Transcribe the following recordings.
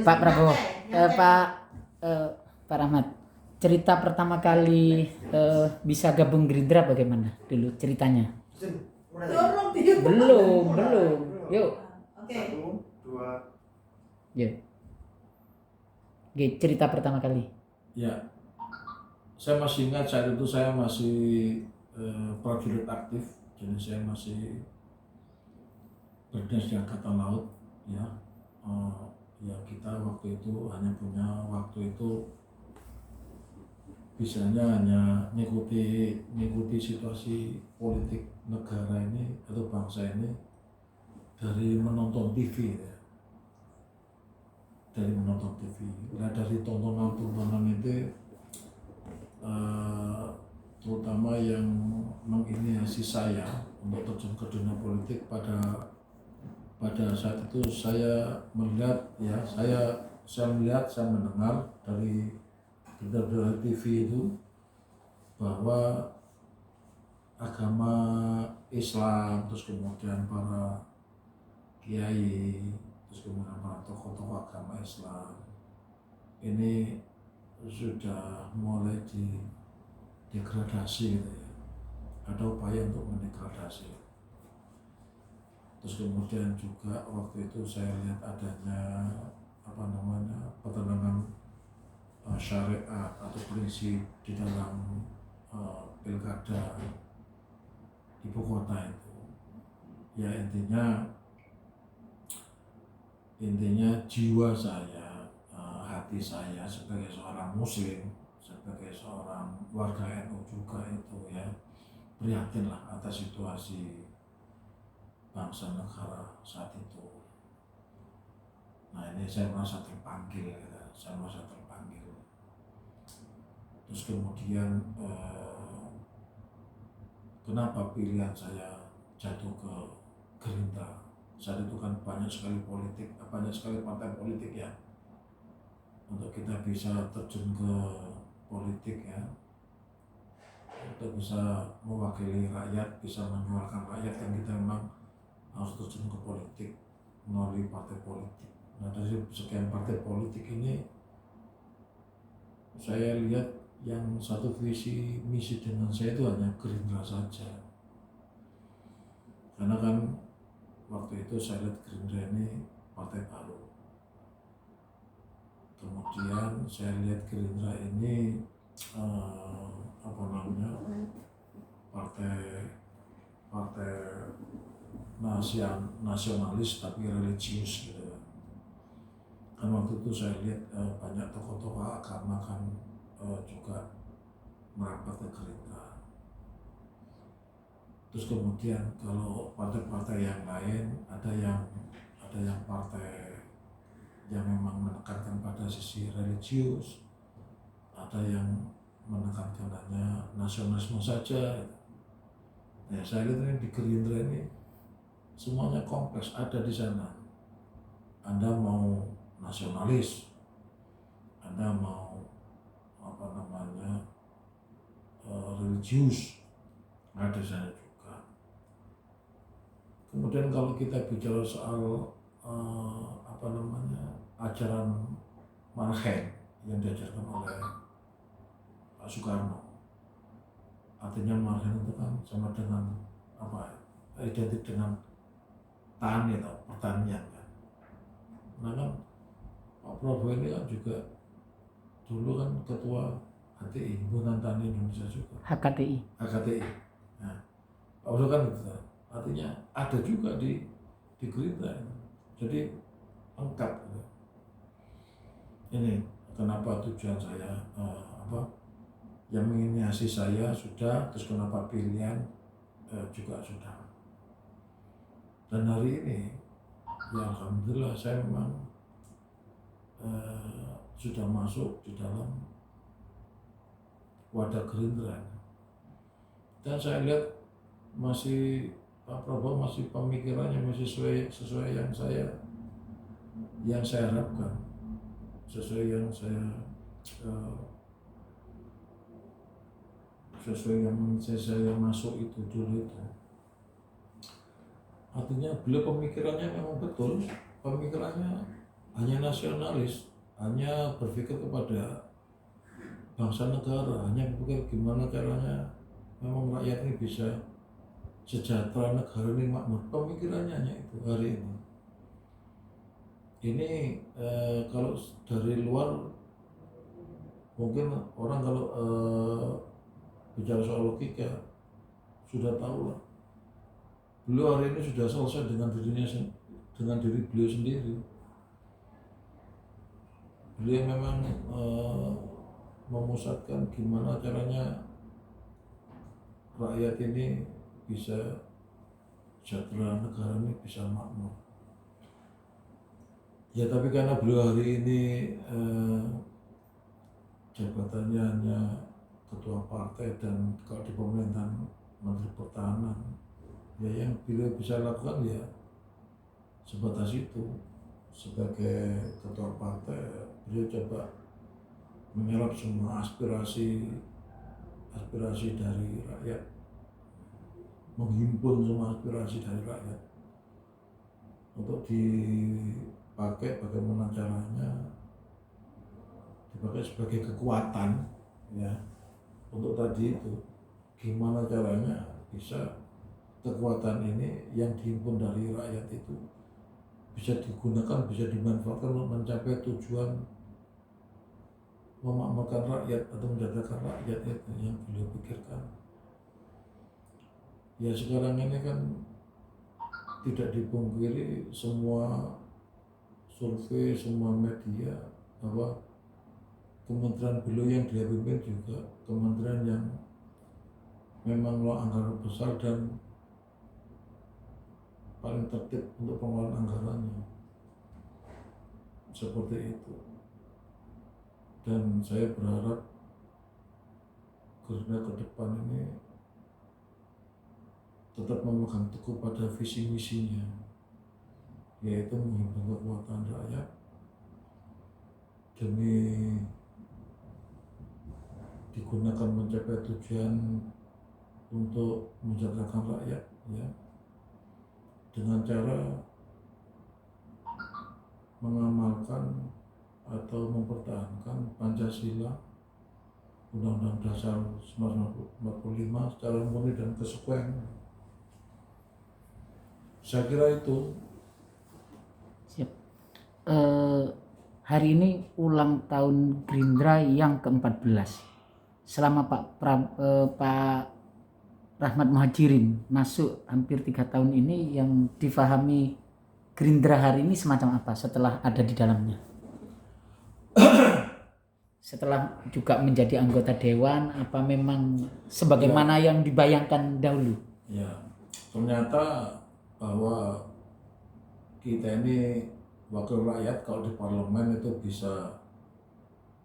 Pak Prabowo, Pak Rahmat, cerita pertama kali bisa gabung Gerindra bagaimana dulu ceritanya? Belum. Yuk. Oke. 1, 2. Yuk. Oke, cerita pertama kali. Ya, saya masih ingat saat itu saya masih prajurit aktif, jadi saya masih berdinas di Angkatan Laut, ya. Ya kita waktu itu hanya punya waktu itu bisanya hanya mengikuti situasi politik negara ini atau bangsa ini dari menonton TV, ya. Dari menonton TV. Nah, dari tontonan itu terutama yang menginisiasi saya untuk terjun ke dunia politik pada saat itu saya melihat, ya, saya mendengar dari berita TV itu bahwa agama Islam, terus kemudian para kiai, terus kemudian para tokoh-tokoh agama Islam ini sudah mulai degradasi, gitu ya. Ada upaya untuk mendegradasi. Terus kemudian juga waktu itu saya lihat adanya pertentangan syariat atau prinsip di dalam pilkada ibu kota itu. Ya intinya jiwa saya, hati saya sebagai seorang muslim, sebagai seorang warga NU juga itu, ya, prihatinlah atas situasi bangsa negara saat itu. Nah, ini saya merasa terpanggil, ya. Terus kemudian kenapa pilihan saya jatuh ke Gerindra? Saat itu kan banyak sekali partai politik, ya. Untuk kita bisa terjun ke politik, ya, untuk bisa mewakili rakyat, bisa menyuarakan rakyat, yang kita memang harus terjun ke politik melalui partai politik. Nah, dari sekian partai politik ini saya lihat yang satu visi misi dengan saya itu hanya Gerindra saja. Karena kan waktu itu saya lihat Gerindra ini partai baru. Kemudian saya lihat Gerindra ini partai nasionalis tapi religius, gitu. Kan waktu itu saya lihat banyak tokoh-tokoh agama kan juga merapat ke Gerindra. Terus kemudian kalau partai-partai yang lain ada yang partai yang memang menekankan pada sisi religius, ada yang menekankan hanya nasionalisme saja. Ya, saya lihat ini di Gerindra ini semuanya kompleks ada di sana. Anda mau nasionalis, Anda mau religius, ada di sana juga. Kemudian kalau kita bicara soal ajaran Marhen yang diajarkan oleh Pak Soekarno, artinya Marhen itu kan sama dengan identik dengan tani atau pertanian, kan. Nah, kan Pak Prabowo ini kan juga dulu kan ketua HTI, Himpunan Tani Indonesia juga. HKTI. Nah, Pak Prabowo kan gitu. Artinya ada juga di Gerindra. Jadi lengkap, gitu. Ini kenapa tujuan saya yang menginisiasi saya sudah, terus kenapa pilihan juga sudah. Dan hari ini ya alhamdulillah saya memang sudah masuk di dalam wadah Gerindra. Dan saya lihat masih Pak Prabowo masih pemikirannya masih sesuai yang saya harapkan, sesuai yang saya masuk itu dulu itu. Artinya beliau pemikirannya memang betul, pemikirannya hanya nasionalis, hanya berpikir kepada bangsa negara, hanya berpikir gimana caranya memang rakyat ini bisa sejahtera, negara ini makmur. Pemikirannya hanya itu hari ini. Ini kalau dari luar mungkin orang kalau bicara soal logika sudah tahu lah. Beliau hari ini sudah selesai dengan dengan diri beliau sendiri. Beliau memang memusatkan gimana caranya rakyat ini bisa sejahtera, negara ini bisa makmur. Ya tapi karena beliau hari ini jabatannya hanya ketua partai dan kalau di pemerintahan menteri pertahanan, ya yang beliau bisa lakukan ya sebatas itu. Sebagai ketua partai beliau coba menyerap semua aspirasi dari rakyat, menghimpun semua aspirasi dari rakyat untuk dipakai bagaimana caranya, dipakai sebagai kekuatan ya, untuk tadi itu gimana caranya bisa kekuatan ini yang dihimpun dari rakyat itu bisa digunakan, bisa dimanfaatkan untuk mencapai tujuan memakmurkan rakyat atau menjadikan rakyat. Itu yang beliau pikirkan. Ya sekarang ini kan tidak dipungkiri semua survei, semua media bahwa kementerian beliau yang dia pimpin juga kementerian yang memang anggaran besar dan paling tertib untuk pengelolaan anggarannya, seperti itu. Dan saya berharap Gerindra ke depan ini tetap memegang teguh pada visi misinya, yaitu menghimpun kekuatan rakyat demi digunakan mencapai tujuan untuk mensejahterakan rakyat ya, dengan cara mengamalkan atau mempertahankan Pancasila, Undang-Undang Dasar 1945 secara murni dan kesesuaian. Saya kira itu. Siap. Hari ini ulang tahun Gerindra yang ke-14. Selama Pak Rahmat Muhajirin masuk hampir 3 tahun ini, yang difahami Gerindra hari ini semacam apa setelah ada di dalamnya? Setelah juga menjadi anggota dewan, apa memang sebagaimana yang dibayangkan dahulu? Ya, ternyata bahwa kita ini wakil rakyat kalau di parlemen itu bisa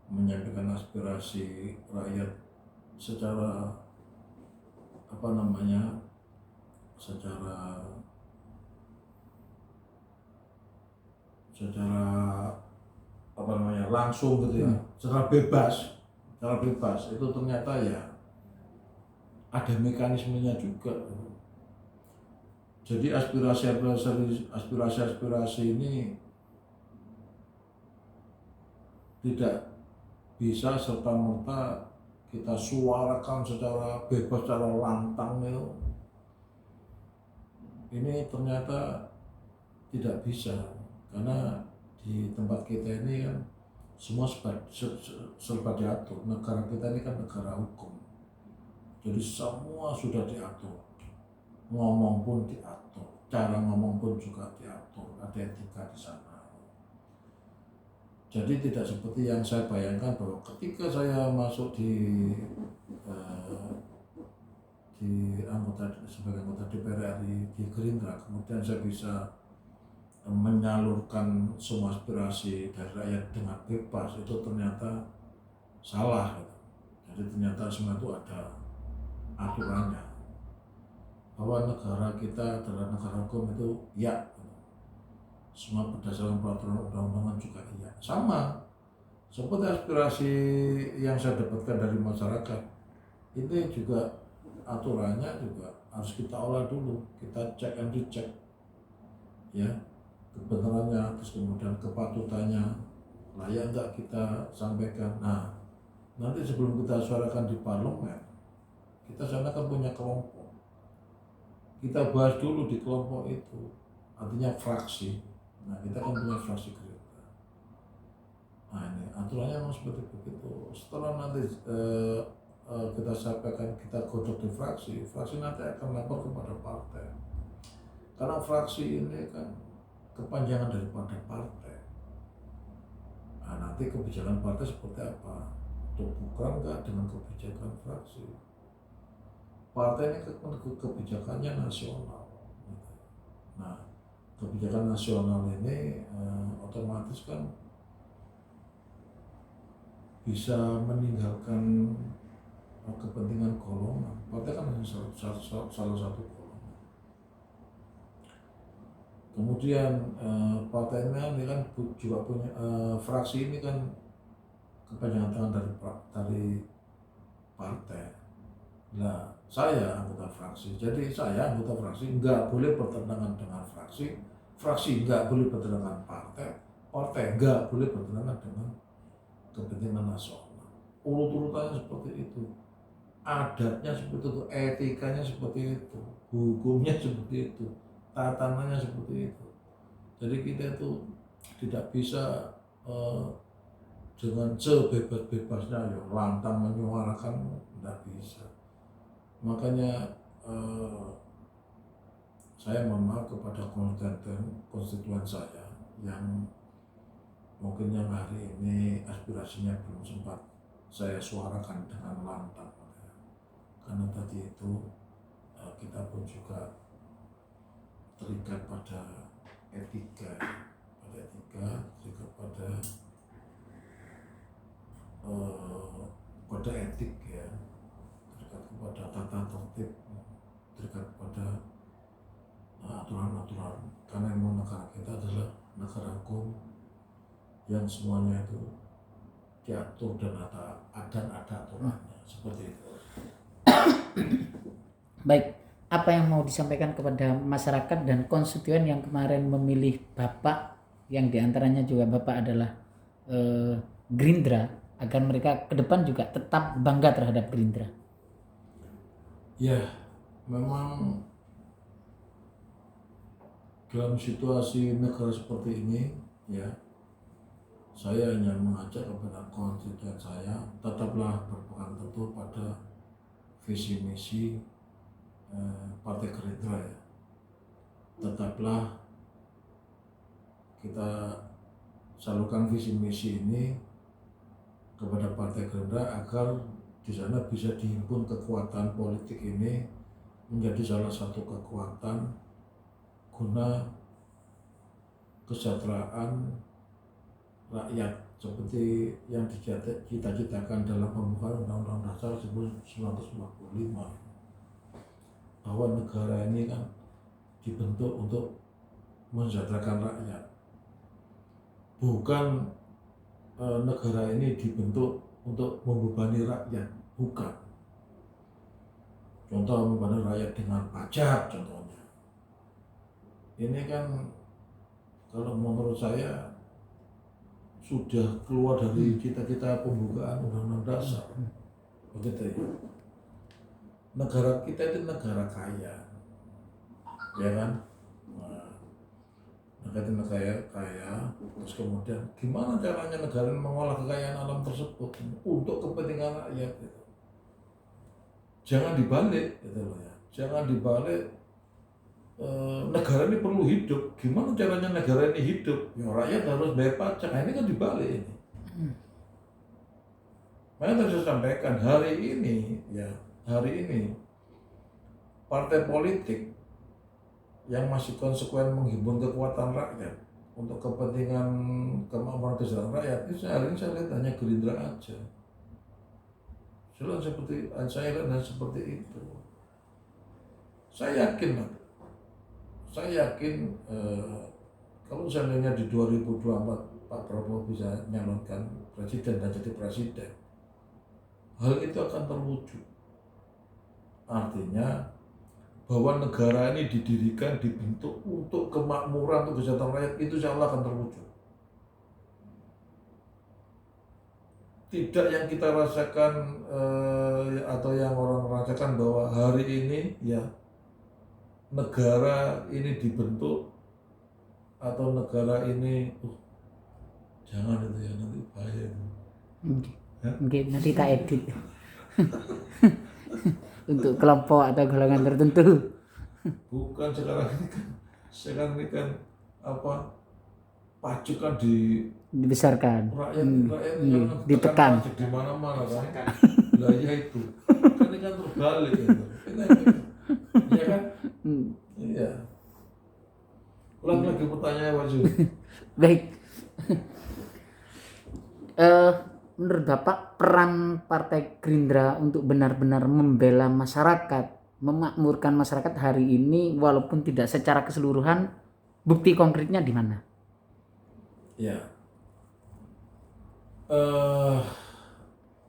menyampaikan aspirasi rakyat secara langsung gitu ya, secara bebas itu ternyata ya ada mekanismenya juga. Jadi aspirasi ini tidak bisa serta-merta kita suarakan secara bebas, secara lantang itu. Ini ternyata tidak bisa, karena di tempat kita ini kan semua serba diatur. Negara kita ini kan negara hukum, jadi semua sudah diatur. Ngomong pun diatur, cara ngomong pun juga diatur, ada etika di sana. Jadi tidak seperti yang saya bayangkan bahwa ketika saya masuk sebagai anggota DPR RI di Gerindra, kemudian saya bisa menyalurkan semua aspirasi dari rakyat dengan bebas. Itu ternyata salah gitu. Jadi ternyata semua itu ada aturannya, bahwa negara kita adalah negara hukum itu ya, semua berdasarkan peraturan undang-undangan juga iya. Sama seperti aspirasi yang saya dapatkan dari masyarakat, ini juga aturannya juga harus kita olah dulu, kita cek and recheck ya. kebenarannya, terus kemudian kepatutannya layak nggak kita sampaikan. Nah, nanti sebelum kita suarakan di parlemen, kita sana kan punya kelompok. Kita bahas dulu di kelompok itu, artinya fraksi. Nah, kita kan punya fraksi Gerindra. Nah, ini aturannya memang seperti begitu. Setelah nanti kita sampaikan, kita godok di fraksi, fraksi nanti akan lapor kepada partai. Karena fraksi ini kan kepanjangan daripada partai. Nah, nanti kebijakan partai seperti apa? Bukan nggak dengan kebijakan fraksi. Partai ini kebijakannya nasional. Nah, kebijakan nasional ini otomatis kan bisa meninggalkan kepentingan golongan. Partai kan hanya salah satu golongan. Kemudian partai ini kan juga punya fraksi ini kan kepanjangan tangan dari partai. Nah, saya anggota fraksi, jadi saya anggota fraksi nggak boleh bertentangan dengan fraksi, fraksi nggak boleh bertentangan partai, partai nggak boleh bertentangan dengan kepentingan nasional. Urut-urutannya seperti itu, adatnya seperti itu, etikanya seperti itu, hukumnya seperti itu, tatanannya seperti itu. Jadi kita itu tidak bisa dengan sebebas-bebasnya ya lantang menyuarakan, tidak bisa. Makanya saya mohon maaf kepada konstituen saya yang mungkin yang hari ini aspirasinya belum sempat saya suarakan dengan lantang, karena tadi itu kita pun juga terikat pada etika, terikat pada kode etik ya, terikat kepada tata tertib, terikat pada aturan-aturan, karena memang negara kita adalah negara hukum yang semuanya itu diatur dan ada aturannya, seperti itu. Baik, apa yang mau disampaikan kepada masyarakat dan konstituen yang kemarin memilih Bapak, yang diantaranya juga Bapak adalah Gerindra, agar mereka ke depan juga tetap bangga terhadap Gerindra? Ya, memang dalam situasi negara seperti ini ya, saya hanya mengajak kepada konstituen saya tetaplah berpegang teguh pada visi misi Partai Gerindra ya. Tetaplah kita salurkan visi misi ini kepada Partai Gerindra agar di sana bisa dihimpun kekuatan politik ini menjadi salah satu kekuatan guna kesejahteraan rakyat seperti yang dicita-citakan dalam pembukaan Undang-Undang Dasar 1945, bahwa negara ini kan dibentuk untuk mensejahterakan rakyat, bukan negara ini dibentuk untuk membebani rakyat, bukan. Contoh membebani rakyat dengan pajak contohnya. Ini kan kalau menurut saya sudah keluar dari cita-cita pembukaan Undang-Undang Dasar, begitu ya. Negara kita itu negara kaya, ya kan? Nah, negara itu negara kaya, terus kemudian gimana caranya negara mengolah kekayaan alam tersebut untuk kepentingan rakyat gitu. Jangan dibalik, gitu loh ya. Jangan dibalik. Negara ini perlu hidup. Gimana caranya negara ini hidup? Ya rakyat harus bayar pajak. Nah, ini kan dibalik ini. Makanya tadi saya sampaikan hari ini partai politik yang masih konsekuen menghimpun kekuatan rakyat untuk kepentingan kemampuan kesejahteraan rakyat, itu hari ini saya lihat hanya Gerindra aja. Saya lihat seperti itu. Saya yakin kalau seandainya di 2024 Pak Prabowo bisa menyalonkan presiden dan jadi presiden, hal itu akan terwujud. Artinya bahwa negara ini didirikan, dibentuk untuk kemakmuran, untuk kesejahteraan rakyat, itu insya Allah akan terwujud. Tidak yang kita rasakan atau yang orang rasakan bahwa hari ini ya negara ini dibentuk atau negara ini jangan itu ya, nanti bahaya. Mungkin nanti tak edit untuk kelompok atau golongan tertentu. Bukan sekarang ini kan apa, pajak kan Dibesarkan, rakyat iya, kan ditekan. pajak di mana-mana kan. Lah ya itu. Kan ini kan terbalik gitu. Iya kan? Iya. Ulang lagi pertanyaan Pak Zul. Baik. Menurut Bapak, peran Partai Gerindra untuk benar-benar membela masyarakat, memakmurkan masyarakat hari ini walaupun tidak secara keseluruhan, bukti konkretnya di mana? Ya.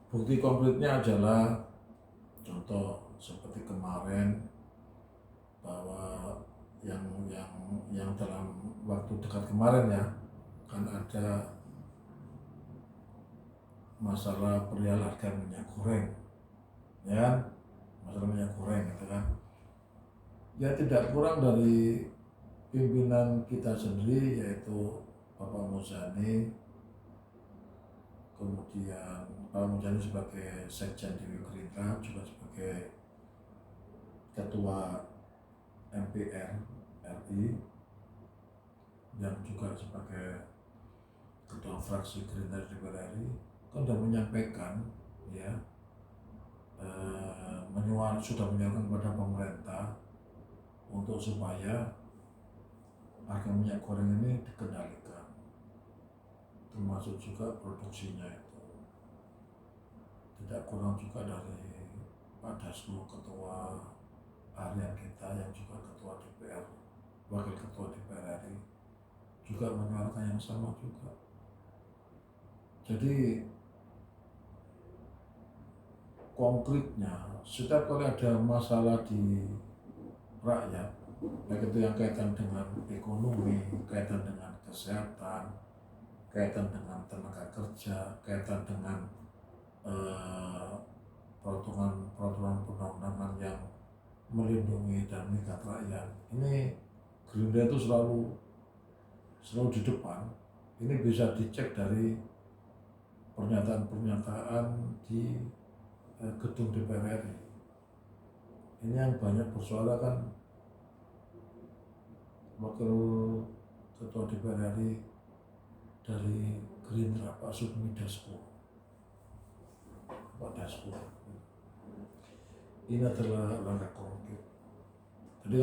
Bukti konkretnya adalah contoh seperti kemarin, bahwa yang dalam waktu dekat kemarin ya, kan ada masalah perihal harga minyak goreng, ya, masalah minyak goreng gitu kan. Ya tidak kurang dari pimpinan kita sendiri, yaitu Bapak Muzani, kemudian Pak Muzani sebagai Sekjen di Gerindra, juga sebagai Ketua MPR RI, yang juga sebagai Ketua Fraksi Gerindra di DPR RI, kan sudah menyampaikan ya, sudah menyuarakan kepada pemerintah untuk supaya harga minyak goreng ini dikendalikan, termasuk juga produksinya itu. Tidak kurang juga dari Pak Dasko, Ketua harian kita, yang juga Ketua DPR, Wakil Ketua DPR RI, juga menyuarakan yang sama juga. Jadi konkretnya, setiap kali ada masalah di rakyat, baik itu yang kaitan dengan ekonomi, kaitan dengan kesehatan, kaitan dengan tenaga kerja, kaitan dengan peraturan perundang-undangan yang melindungi dan mengikat rakyat, ini Gerindra itu selalu di depan. Ini bisa dicek dari pernyataan-pernyataan di gedung DPR RI. Ini yang banyak bersuara kan Wakil Ketua DPR RI dari Gerindra, Pak Sufmi Dasko, Pak Dasko. Ini adalah langkah konkret. Jadi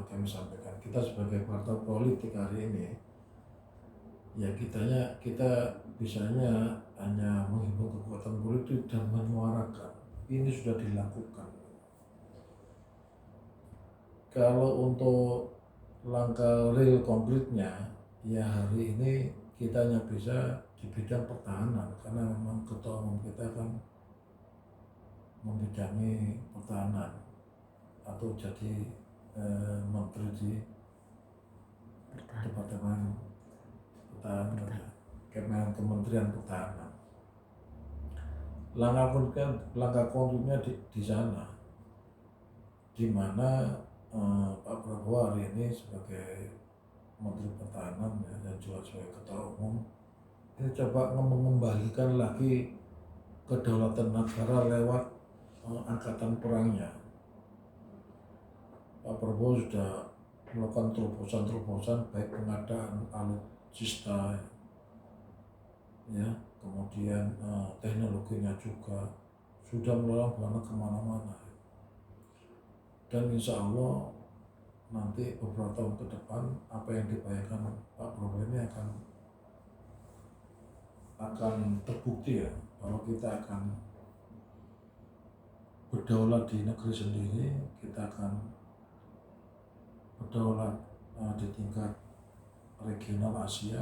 kami sampaikan, kita sebagai partai politik hari ini, ya kita bisanya hanya menghimpun kekuatan politik dan menyuarakan. Ini sudah dilakukan. Kalau untuk langkah real konkretnya, ya hari ini kita hanya bisa di bidang pertahanan, karena memang ketua umum kita kan membidangi pertahanan atau jadi menteri di Departemen Pertahanan, Kementerian Pertahanan. Langkah konkretnya di sana, di mana Pak Prabowo hari ini sebagai Menteri Pertahanan ya, dan juga sebagai Ketua Umum, ini coba mengembalikan lagi kedaulatan negara lewat angkatan perangnya. Pak Prabowo sudah melakukan terobosan-terobosan, baik pengadaan alutsista, ya, kemudian teknologinya juga sudah melambung kemana-mana. Dan insya Allah nanti beberapa tahun ke depan, apa yang dibayangkan Pak Prabowo ini akan terbukti ya, bahwa kita akan berdaulat di negeri sendiri, kita akan berdaulat di tingkat regional Asia.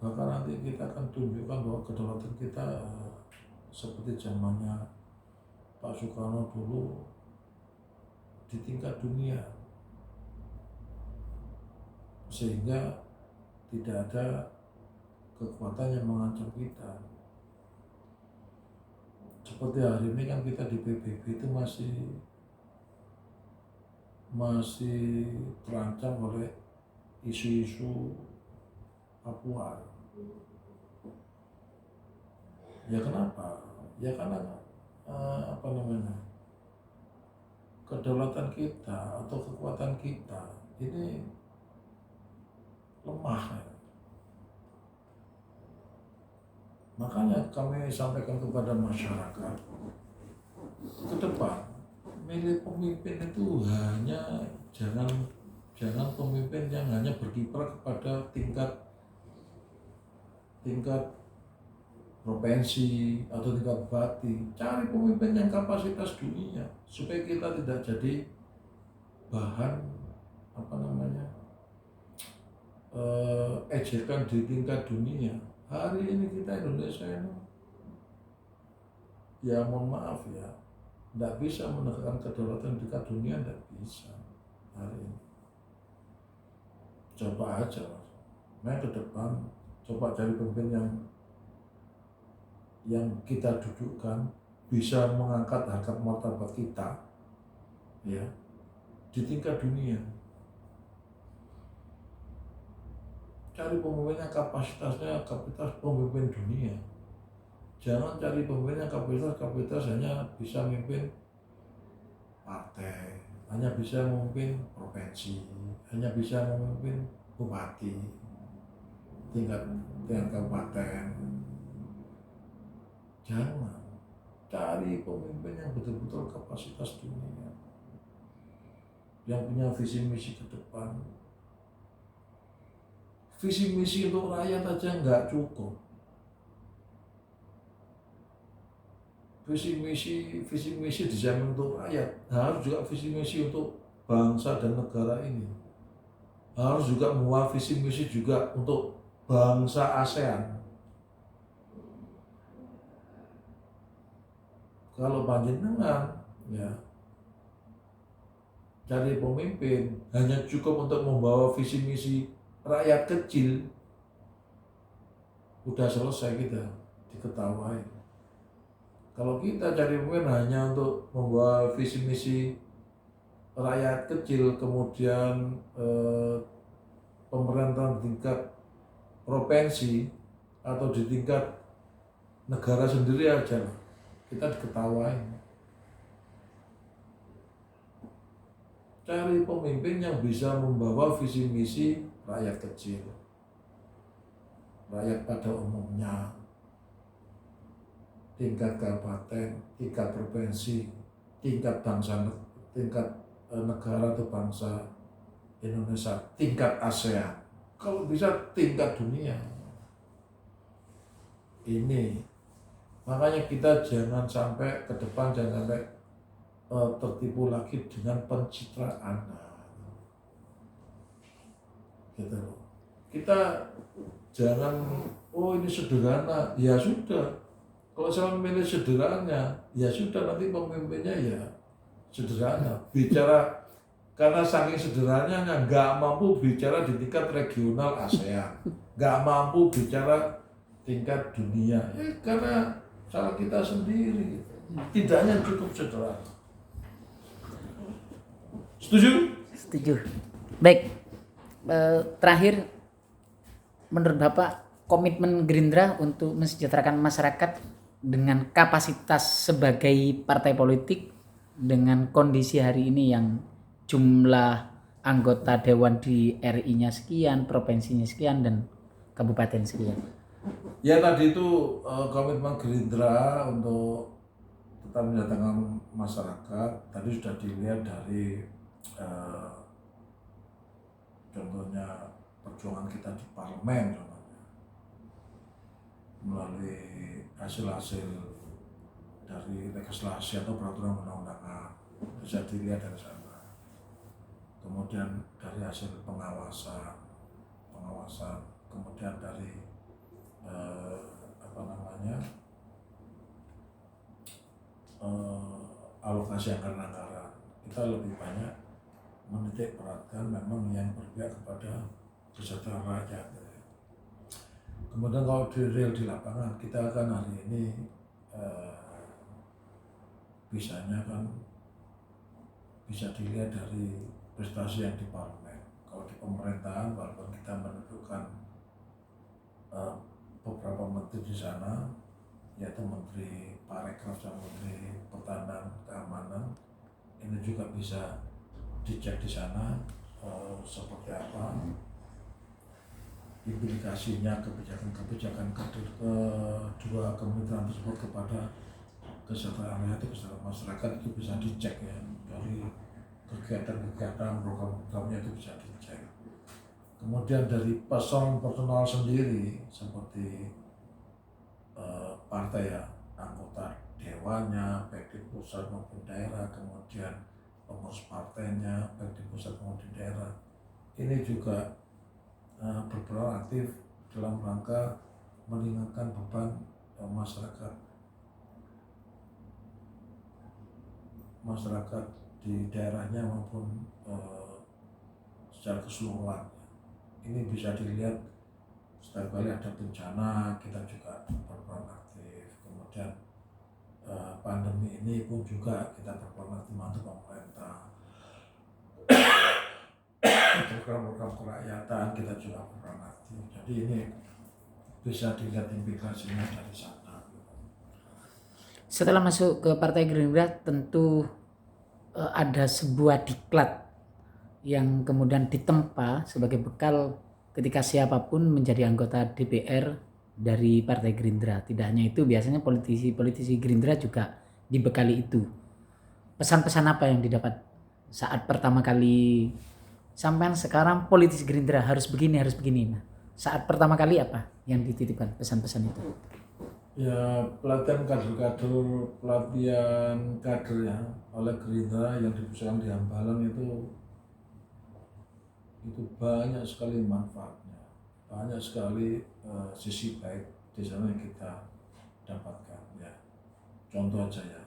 Bahkan nanti kita akan tunjukkan bahwa kedaulatan kita seperti zamannya Pak Soekarno dulu, di tingkat dunia, sehingga tidak ada kekuatan yang mengancam kita. Seperti hari ini kan kita di PBB itu masih terancam oleh isu-isu Papua. Ya kenapa? Ya karena kedaulatan kita atau kekuatan kita ini lemah. Makanya kami sampaikan kepada masyarakat, ke depan milih pemimpin itu jangan pemimpin yang hanya berkiprah kepada tingkat provinsi atau tingkat bupati. Cari pemimpin yang kapasitas dunia supaya kita tidak jadi bahan ejekan di tingkat dunia. Hari ini kita Indonesia ini, ya mohon maaf ya, tidak bisa menegakkan kedaulatan di tingkat dunia, tidak bisa hari ini. Coba aja, ke depan coba cari pemimpin yang kita dudukkan bisa mengangkat harkat martabat kita, ya, di tingkat dunia. Cari pemimpin yang kapasitas pemimpin dunia. Jangan cari pemimpin yang kapasitas hanya bisa memimpin partai, hanya bisa memimpin provinsi, hanya bisa memimpin bupati, tingkat kabupaten. Jangan. Cari pemimpin yang betul-betul kapasitas dunia, yang punya visi misi ke depan. Visi misi untuk rakyat aja nggak cukup. Visi misi desain untuk rakyat, harus juga visi misi untuk bangsa dan negara ini. Harus juga membawa visi misi juga untuk bangsa ASEAN. Kalau panjenengan ya cari pemimpin hanya cukup untuk membawa visi misi rakyat kecil, udah selesai, kita diketawain. Kalau kita cari pemimpin hanya untuk membawa visi misi rakyat kecil, kemudian pemerintahan di tingkat provinsi atau di tingkat negara sendiri aja, kita diketawain. Cari pemimpin yang bisa membawa visi misi rakyat kecil, rakyat pada umumnya, tingkat kabupaten, tingkat provinsi, tingkat bangsa, tingkat negara atau bangsa Indonesia, tingkat ASEAN, kalau bisa tingkat dunia. Ini makanya kita jangan sampai ke depan, jangan sampai tertipu lagi dengan pencitraan. Gitu loh. Kita jangan, oh ini sederhana, ya sudah. Kalau saya memilih sederhana, ya sudah, nanti pemimpinnya ya sederhana. Bicara karena saking sederhananya nggak mampu bicara di tingkat regional ASEAN, nggak mampu bicara tingkat dunia. Karena salah kita sendiri, tidaknya cukup sederhana. Setuju? Setuju. Baik, terakhir, menurut Bapak, komitmen Gerindra untuk mensejahterakan masyarakat dengan kapasitas sebagai partai politik dengan kondisi hari ini yang jumlah anggota dewan di RI-nya sekian, provinsinya sekian, dan kabupaten sekian. Ya tadi itu komitmen Gerindra untuk tetap mendatangkan masyarakat tadi sudah dilihat dari contohnya perjuangan kita di parlemen, contohnya melalui hasil-hasil dari legislasi atau peraturan undang-undangan bisa dilihat dari sana. Kemudian dari hasil pengawasan, kemudian dari alokasi anggaran kita lebih banyak menitik beratkan memang yang berpihak kepada kesejahteraan rakyat. Kemudian kalau di real di lapangan, kita kan hari ini bisanya kan bisa dilihat dari prestasi yang di parlemen. Kalau di pemerintahan, walaupun kita menentukan beberapa menteri di sana, yaitu Menteri Parekraf dan Menteri Pertahanan Keamanan, ini juga bisa dicek di sana seperti apa implikasinya kebijakan kedua kementerian tersebut kepada kesejahteraan rakyat, kesejahteraan masyarakat, itu bisa dicek ya, dari kegiatan-kegiatan program-programnya itu bisa dicek. Kemudian dari personal sendiri seperti partai ya, anggota dewannya baik di pusat maupun daerah, kemudian pengurus partainya baik di pusat maupun di daerah, ini juga berperan aktif dalam rangka meringankan beban masyarakat di daerahnya maupun secara keseluruhan. Ini bisa dilihat setiap kali ada bencana kita juga berperan aktif. Kemudian pandemi ini pun juga kita berperan aktif membantu pemerintah. Program-program kerakyatan kita juga berperan aktif. Jadi ini bisa dilihat implikasinya dari sana. Setelah masuk ke Partai Gerindra tentu ada sebuah diklat yang kemudian ditempa sebagai bekal ketika siapapun menjadi anggota DPR dari Partai Gerindra. Tidak hanya itu, biasanya politisi Gerindra juga dibekali itu. Pesan-pesan apa yang didapat saat pertama kali sampai sekarang politisi Gerindra harus begini. Nah, saat pertama kali apa yang dititipkan pesan-pesan itu? Ya, pelatihan kader ya oleh Gerindra yang dipusatkan di Hambalang itu banyak sekali manfaatnya, banyak sekali sisi baik di sana yang kita dapatkan ya. Contoh aja ya,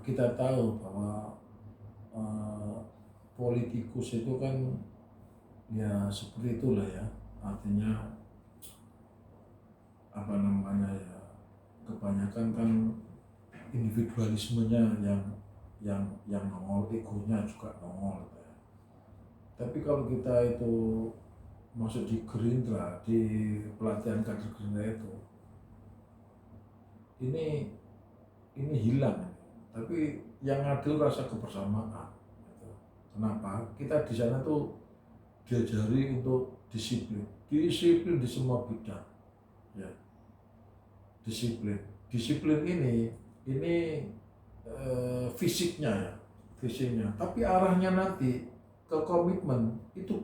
kita tahu bahwa politikus itu kan ya seperti itulah ya, artinya apa namanya ya, kebanyakan kan individualismenya yang nongol, egonya juga nongol ya. Tapi kalau kita itu masuk di Gerindra, di pelatihan kader Gerindra itu, ini hilang. Tapi yang ada rasa kebersamaan. Gitu. Kenapa? Kita di sana tuh diajari untuk disiplin di semua bidang. Ya, disiplin ini fisiknya ya, tapi arahnya nanti ke komitmen, itu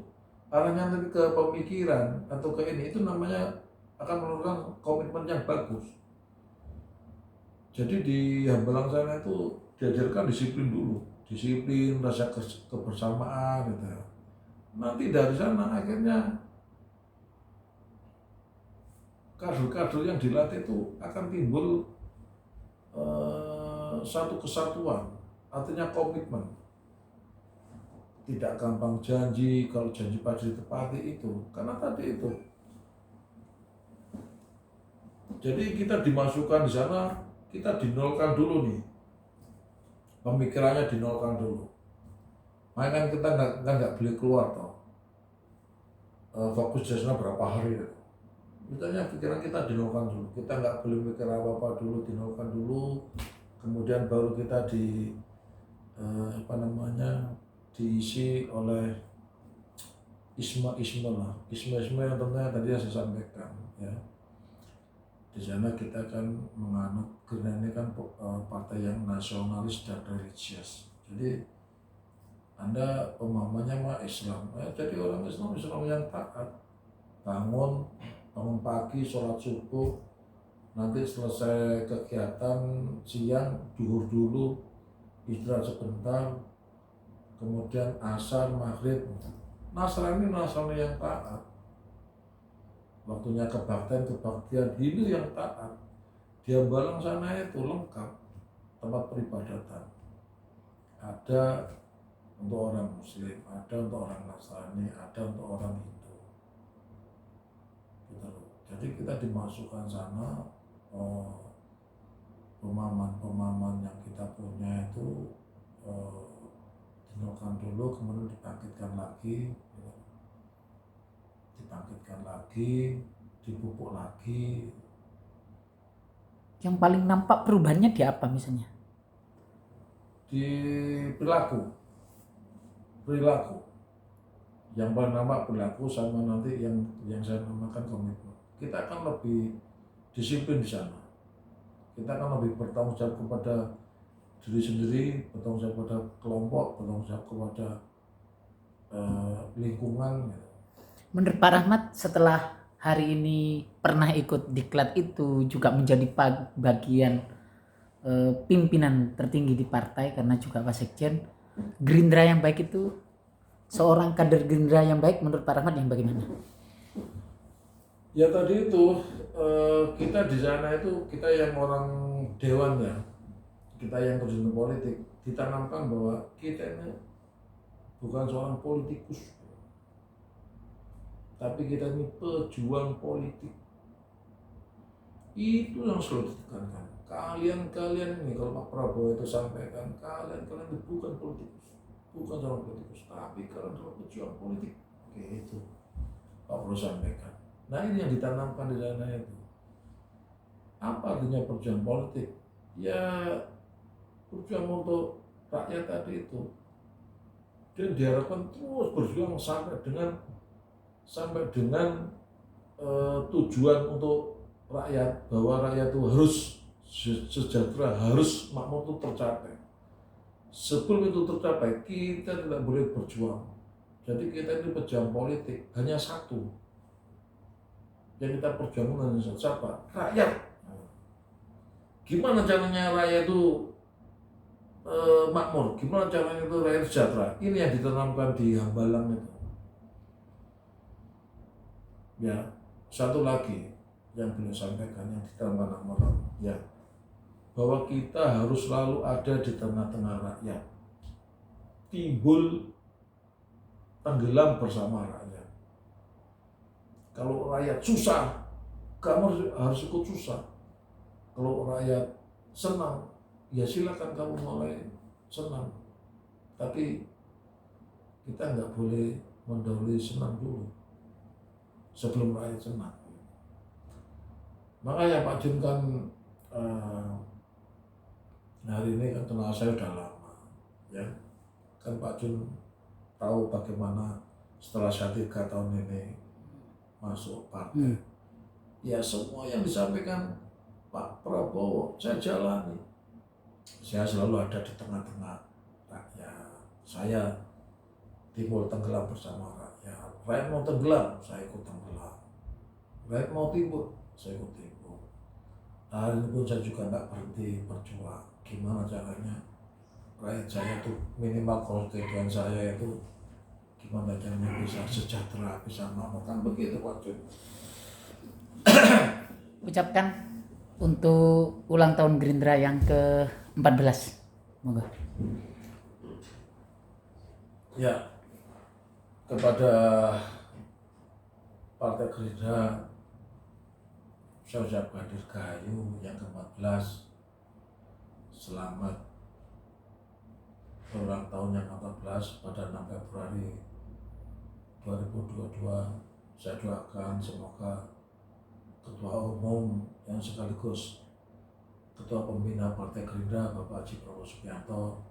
arahnya nanti ke pemikiran atau ke ini, itu namanya akan menurunkan komitmen yang bagus. Jadi di Hambalang sana itu diajarkan disiplin dulu, rasa kebersamaan gitu. Nanti dari sana akhirnya kader-kader yang dilatih itu akan timbul satu kesatuan, artinya komitmen. Tidak gampang janji, kalau janji pasti ditepati itu, karena tadi itu. Jadi kita dimasukkan di sana, kita dinolkan dulu nih, pemikirannya dinolkan dulu. Makanya kita nggak boleh keluar toh. Fokus di sana berapa hari itu. Misalnya pikiran kita dinolkan dulu, kita nggak boleh mikir apa-apa dulu, dinolkan dulu, kemudian baru kita diisi oleh isme yang tentunya tadi yang saya sampaikan ya. Di sana kita kan menganut, karena ini kan partai yang nasionalis dan religius. Jadi Anda pemahamannya mah Islam, jadi orang Islam yang taat, bangun pagi, sholat subuh, nanti selesai kegiatan siang, duhur dulu, istirahat sebentar, kemudian asar, maghrib. Nasrani yang taat. Waktunya kebaktian, ini yang taat. Di Hambalang sana itu lengkap tempat peribadatan. Ada untuk orang Muslim, ada untuk orang Nasrani, ada untuk orang Hindu. Gitu loh. Jadi kita dimasukkan sana, pemahaman-pemahaman yang kita punya itu dinolkan dulu, kemudian dibangkitkan lagi, gitu. Dibangkitkan lagi, dipupuk lagi. Yang paling nampak perubahannya di apa misalnya? Di perilaku yang paling nampak perilaku, sama nanti yang saya namakan komitmen. Kita akan lebih disiplin di sana. Kita akan lebih bertanggung jawab kepada diri sendiri, bertanggung jawab kepada kelompok, bertanggung jawab kepada lingkungan. Gitu. Menurut Pak Rahmat, setelah hari ini pernah ikut diklat itu, juga menjadi bagian pimpinan tertinggi di partai karena juga Wasekjen, Gerindra yang baik itu, seorang kader Gerindra yang baik menurut Pak Rahmat yang bagaimana? Ya tadi itu kita di sana itu, kita yang orang dewan ya, kita yang terjun politik, ditanamkan bahwa kita ini bukan seorang politikus, tapi kita ini pejuang politik. Itu yang selalu ditekankan. Kalian ini, kalau Pak Prabowo itu sampaikan, kalian itu bukan politikus, bukan seorang politikus, tapi kalian adalah pejuang politik. Oke, itu Pak Prabowo sampaikan. Nah, ini yang ditanamkan di sana itu. Apa artinya perjuangan politik? Ya, berjuang untuk rakyat tadi itu. Dan diharapkan terus berjuang sampai dengan tujuan untuk rakyat, bahwa rakyat itu harus sejahtera, harus makmur itu tercapai. Sebelum itu tercapai, kita tidak boleh berjuang. Jadi kita ini pejuang politik hanya satu. Yang kita perjuangkan hanya siapa? Rakyat. Gimana caranya rakyat itu makmur? Gimana caranya itu rakyat sejahtera? Ini yang ditanamkan di Hambalang itu. Ya, satu lagi yang beliau sampaikan yang ditanamkan orang, ya, bahwa kita harus selalu ada di tengah-tengah rakyat, timbul tenggelam bersama rakyat. Kalau rakyat susah, kamu harus ikut susah. Kalau rakyat senang, ya silakan kamu mulai senang. Tapi kita nggak boleh mendahului senang dulu sebelum rakyat senang. Makanya Pak Jun kan hari ini kan kenal saya udah lama, ya. Kan Pak Jun tahu bagaimana setelah saya 3 tahun ini masuk partai. Ya, semua yang disampaikan Pak Prabowo saya jalani. Saya selalu ada di tengah-tengah rakyat. Saya timbul tenggelam bersama rakyat. Rakyat mau tenggelam, saya ikut tenggelam. Rakyat mau timbul, saya ikut timbul. Hari ini pun saya juga nggak berhenti berjuang. Gimana caranya rakyat saya itu minimal konstituen saya itu gimana caranya bisa sejahtera, bisa makmur, kan begitu Pak Jun. Ucapkan untuk ulang tahun Gerindra yang ke-14. Moga. Ya, kepada Partai Gerindra saya ucapkan dirgahayu yang ke-14. Selamat berulang tahun yang ke-14 pada 6 Februari 2022. Saya doakan semoga Ketua Umum yang sekaligus Ketua Pembina Partai Gerindra Bapak Haji Prabowo Subianto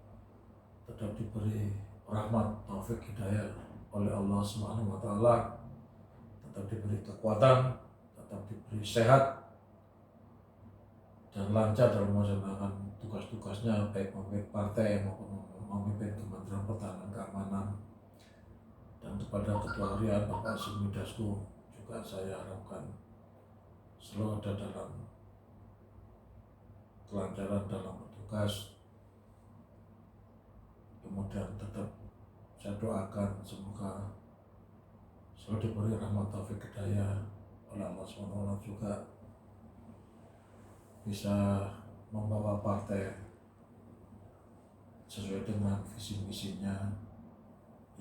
tetap diberi rahmat, taufik, hidayah oleh Allah Subhanahu wa Ta'ala, tetap diberi kekuatan, tetap diberi sehat dan lancar dalam melaksanakan tugas-tugasnya, baik memimpin partai maupun memimpin Kementerian Pertahanan Keamanan. Dan kepada Ketua Harian Bapak Sumi Dasko juga saya harapkan selalu ada dalam kelancaran dalam bertugas. Kemudian tetap saya doakan semoga selalu diberi rahmat taufik hidayah oleh Allah SWT, juga bisa membawa partai sesuai dengan visi misinya,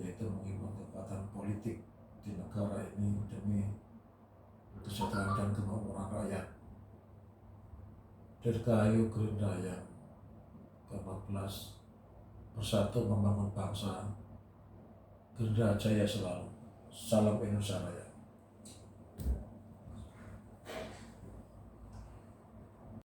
yaitu mengimbang kekuatan politik di negara ini demi kesejahteraan dan kemakmuran rakyat. Dirgahayu Gerindra yang ke-14, bersatu membangun bangsa. Gerindra jaya selalu. Salam Indonesia Raya.